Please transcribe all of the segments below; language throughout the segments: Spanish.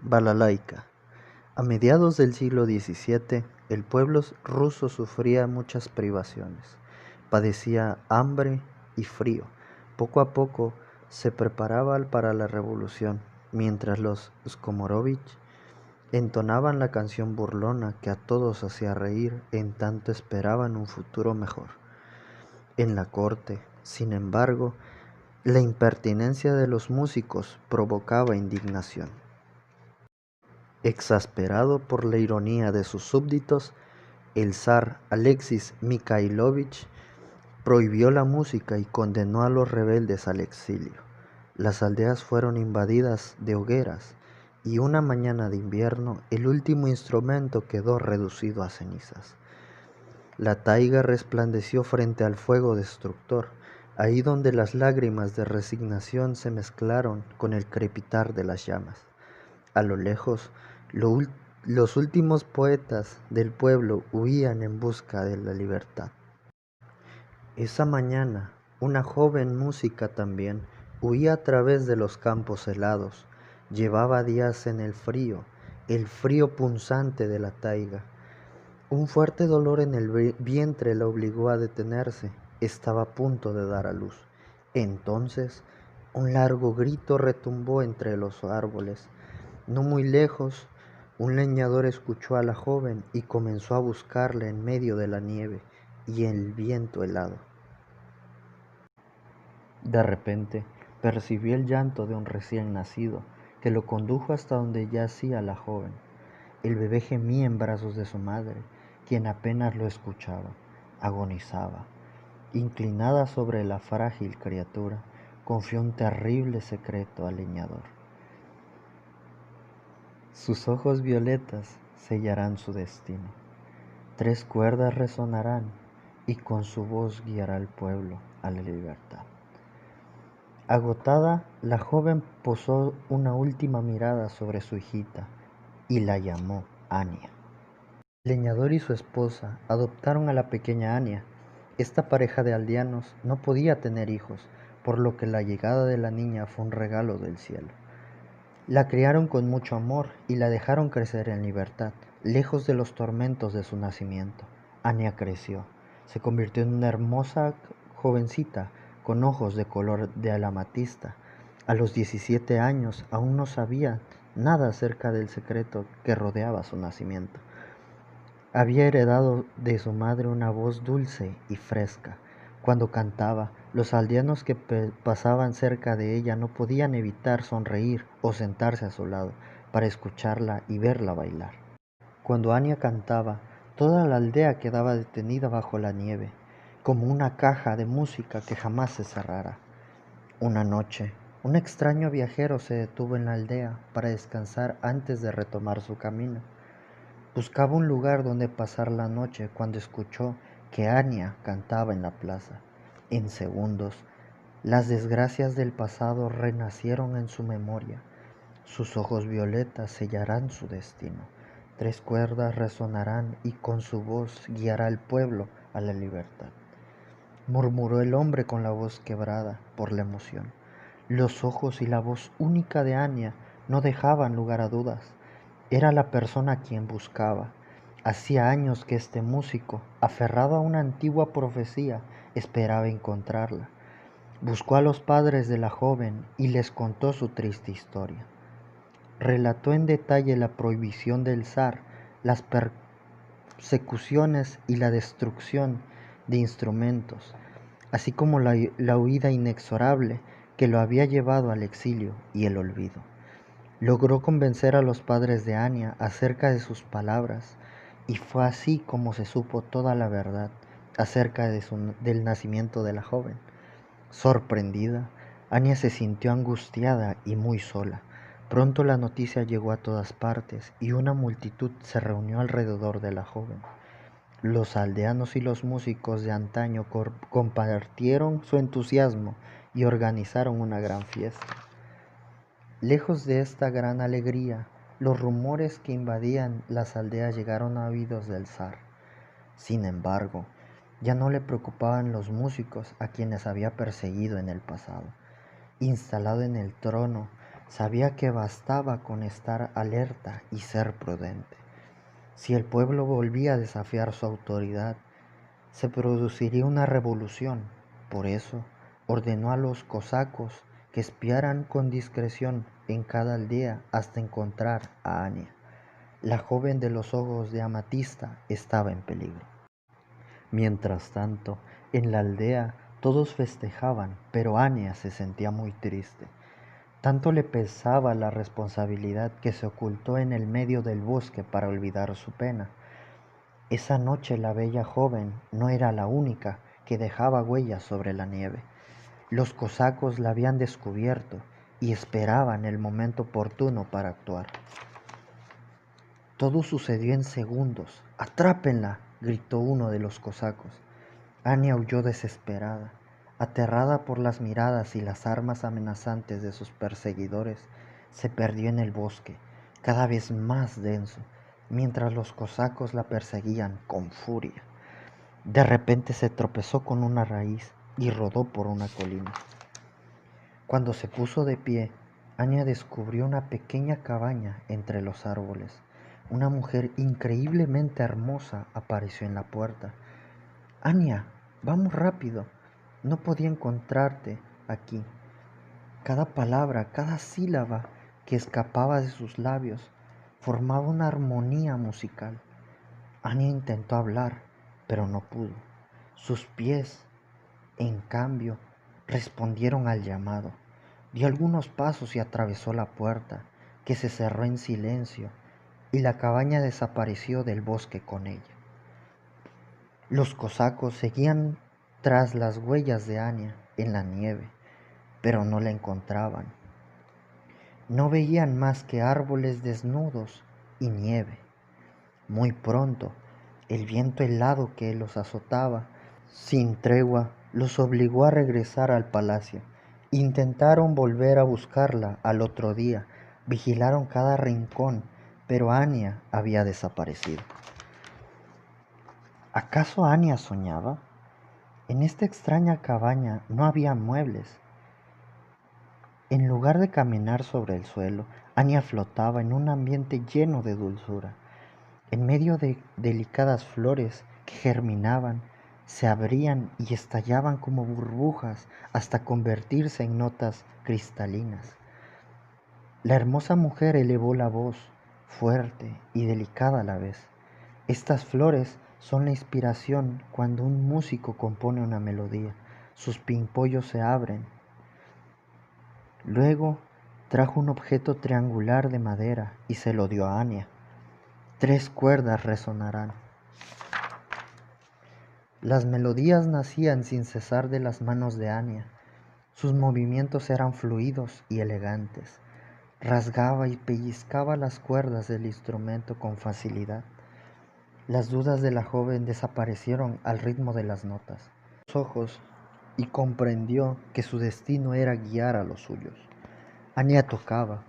Balalaika. A mediados del siglo XVII, el pueblo ruso sufría muchas privaciones. Padecía hambre y frío. Poco a poco se preparaba para la revolución, mientras los Skomorovich entonaban la canción burlona que a todos hacía reír en tanto esperaban un futuro mejor. En la corte, sin embargo, la impertinencia de los músicos provocaba indignación. Exasperado por la ironía de sus súbditos, el zar Alexis Mikhailovich prohibió la música y condenó a los rebeldes al exilio. Las aldeas fueron invadidas de hogueras y una mañana de invierno el último instrumento quedó reducido a cenizas. La taiga resplandeció frente al fuego destructor, ahí donde las lágrimas de resignación se mezclaron con el crepitar de las llamas. A lo lejos, los últimos poetas del pueblo huían en busca de la libertad. Esa mañana, una joven música también huía a través de los campos helados. Llevaba días en el frío punzante de la taiga. Un fuerte dolor en el vientre la obligó a detenerse. Estaba a punto de dar a luz. Entonces, un largo grito retumbó entre los árboles. No muy lejos, un leñador escuchó a la joven y comenzó a buscarla en medio de la nieve y el viento helado. De repente, percibió el llanto de un recién nacido, que lo condujo hasta donde yacía la joven. El bebé gemía en brazos de su madre, quien apenas lo escuchaba. Agonizaba. Inclinada sobre la frágil criatura, confió un terrible secreto al leñador. Sus ojos violetas sellarán su destino. 3 cuerdas resonarán y con su voz guiará al pueblo a la libertad. Agotada, la joven posó una última mirada sobre su hijita y la llamó Ania. El leñador y su esposa adoptaron a la pequeña Ania. Esta pareja de aldeanos no podía tener hijos, por lo que la llegada de la niña fue un regalo del cielo. La criaron con mucho amor y la dejaron crecer en libertad, lejos de los tormentos de su nacimiento. Ania creció, se convirtió en una hermosa jovencita con ojos de color de amatista. A los 17 años aún no sabía nada acerca del secreto que rodeaba su nacimiento. Había heredado de su madre una voz dulce y fresca. Cuando cantaba, los aldeanos que pasaban cerca de ella no podían evitar sonreír o sentarse a su lado para escucharla y verla bailar. Cuando Ania cantaba, toda la aldea quedaba detenida bajo la nieve, como una caja de música que jamás se cerrara. Una noche, un extraño viajero se detuvo en la aldea para descansar antes de retomar su camino. Buscaba un lugar donde pasar la noche cuando escuchó que Ania cantaba en la plaza. En segundos, las desgracias del pasado renacieron en su memoria. Sus ojos violetas sellarán su destino. 3 cuerdas resonarán y con su voz guiará al pueblo a la libertad. Murmuró el hombre con la voz quebrada por la emoción. Los ojos y la voz única de Ania no dejaban lugar a dudas. Era la persona a quien buscaba. Hacía años que este músico, aferrado a una antigua profecía, esperaba encontrarla. Buscó a los padres de la joven y les contó su triste historia. Relató en detalle la prohibición del zar, las persecuciones y la destrucción de instrumentos, así como la huida inexorable que lo había llevado al exilio y el olvido. Logró convencer a los padres de Ania acerca de sus palabras y fue así como se supo toda la verdad acerca del nacimiento de la joven. Sorprendida, Ania se sintió angustiada y muy sola. Pronto la noticia llegó a todas partes y una multitud se reunió alrededor de la joven. Los aldeanos y los músicos de antaño compartieron su entusiasmo y organizaron una gran fiesta. Lejos de esta gran alegría, los rumores que invadían las aldeas llegaron a oídos del zar. Sin embargo, ya no le preocupaban los músicos a quienes había perseguido en el pasado. Instalado en el trono, Sabía que bastaba con estar alerta y ser prudente. Si el pueblo volvía a desafiar su autoridad, se produciría una revolución. Por eso ordenó a los cosacos que espiaran con discreción en cada aldea hasta encontrar a Ania. La joven de los ojos de amatista estaba en peligro. Mientras tanto, en la aldea todos festejaban, pero Ania se sentía muy triste. Tanto le pesaba la responsabilidad que se ocultó en el medio del bosque para olvidar su pena. Esa noche la bella joven no era la única que dejaba huellas sobre la nieve. Los cosacos la habían descubierto y esperaban el momento oportuno para actuar. Todo sucedió en segundos. ¡Atrápenla!, gritó uno de los cosacos. Ania huyó desesperada. Aterrada por las miradas y las armas amenazantes de sus perseguidores, se perdió en el bosque, cada vez más denso, mientras los cosacos la perseguían con furia. De repente se tropezó con una raíz y rodó por una colina. Cuando se puso de pie, Ania descubrió una pequeña cabaña entre los árboles. Una mujer increíblemente hermosa apareció en la puerta. Ania, vamos rápido. No podía encontrarte aquí. Cada palabra, cada sílaba que escapaba de sus labios formaba una armonía musical. Ania intentó hablar, pero no pudo. Sus pies, en cambio, respondieron al llamado. Dio algunos pasos y atravesó la puerta, que se cerró en silencio, y la cabaña desapareció del bosque con ella. Los cosacos seguían tras las huellas de Ania en la nieve, pero no la encontraban. No veían más que árboles desnudos y nieve. Muy pronto, el viento helado que los azotaba sin tregua los obligó a regresar al palacio. Intentaron volver a buscarla al otro día, vigilaron cada rincón, pero Ania había desaparecido. ¿Acaso Ania soñaba? En esta extraña cabaña no había muebles. En lugar de caminar sobre el suelo, Ania flotaba en un ambiente lleno de dulzura. En medio de delicadas flores que germinaban, se abrían y estallaban como burbujas hasta convertirse en notas cristalinas. La hermosa mujer elevó la voz, fuerte y delicada a la vez. Estas flores son la inspiración cuando un músico compone una melodía. Sus pimpollos se abren. Luego trajo un objeto triangular de madera y se lo dio a Ania. 3 cuerdas resonarán. Las melodías nacían sin cesar de las manos de Ania. Sus movimientos eran fluidos y elegantes. Rasgaba y pellizcaba las cuerdas del instrumento con facilidad. Las dudas de la joven desaparecieron al ritmo de las notas. Los ojos y comprendió que su destino era guiar a los suyos. Ania tocaba.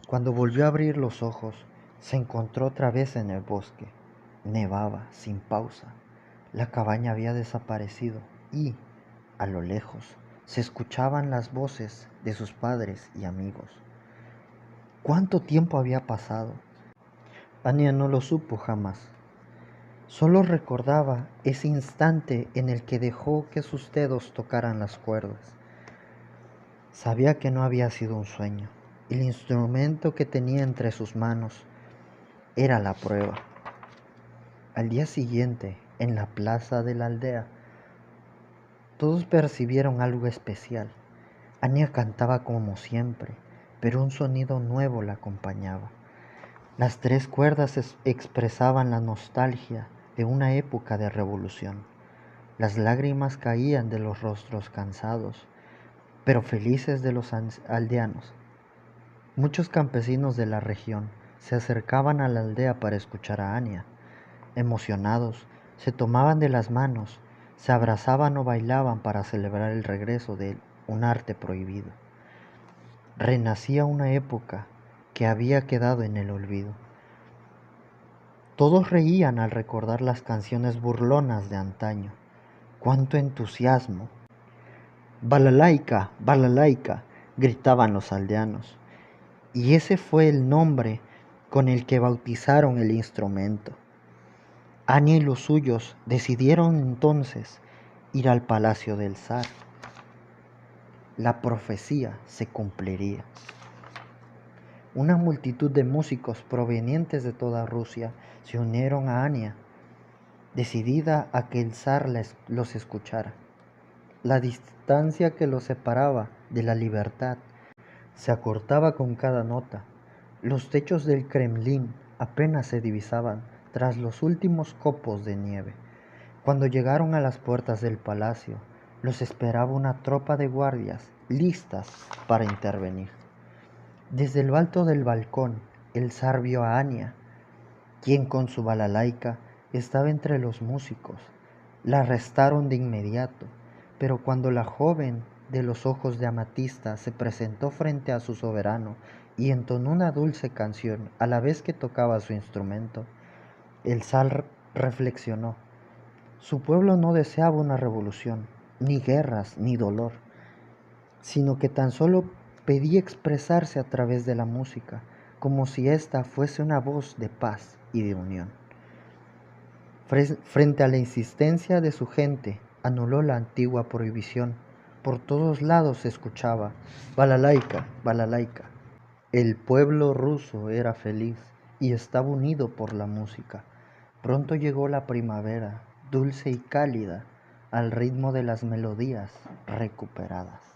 Cuando volvió a abrir los ojos, se encontró otra vez en el bosque. Nevaba sin pausa. La cabaña había desaparecido y, a lo lejos, se escuchaban las voces de sus padres y amigos. ¿Cuánto tiempo había pasado? Ania no lo supo jamás. Solo recordaba ese instante en el que dejó que sus dedos tocaran las cuerdas. Sabía que no había sido un sueño. El instrumento que tenía entre sus manos era la prueba. Al día siguiente, en la plaza de la aldea, todos percibieron algo especial. Ania cantaba como siempre, pero un sonido nuevo la acompañaba. Las 3 cuerdas expresaban la nostalgia de una época de revolución. Las lágrimas caían de los rostros cansados, pero felices de los aldeanos. Muchos campesinos de la región se acercaban a la aldea para escuchar a Ania. Emocionados, se tomaban de las manos, se abrazaban o bailaban para celebrar el regreso de un arte prohibido. Renacía una época que había quedado en el olvido. Todos reían al recordar las canciones burlonas de antaño. ¡Cuánto entusiasmo! ¡Balalaika! ¡Balalaika!, gritaban los aldeanos. y ese fue el nombre con el que bautizaron el instrumento. Anya y los suyos decidieron entonces ir al palacio del zar. La profecía se cumpliría. Una multitud de músicos provenientes de toda Rusia se unieron a Anya, decidida a que el zar los escuchara. La distancia que los separaba de la libertad se acortaba con cada nota. Los techos del Kremlin apenas se divisaban tras los últimos copos de nieve. Cuando llegaron a las puertas del palacio, los esperaba una tropa de guardias listas para intervenir. Desde lo alto del balcón, el zar vio a Anya, quien con su balalaika estaba entre los músicos. La arrestaron de inmediato, pero cuando la joven de los ojos de amatista se presentó frente a su soberano y entonó una dulce canción a la vez que tocaba su instrumento, el zar reflexionó. Su pueblo no deseaba una revolución, ni guerras, ni dolor, sino que tan solo pedía expresarse a través de la música, como si ésta fuese una voz de paz y de unión. Frente a la insistencia de su gente, anuló la antigua prohibición. Por todos lados se escuchaba balalaika, balalaika. El pueblo ruso era feliz y estaba unido por la música. Pronto llegó la primavera, dulce y cálida, al ritmo de las melodías recuperadas.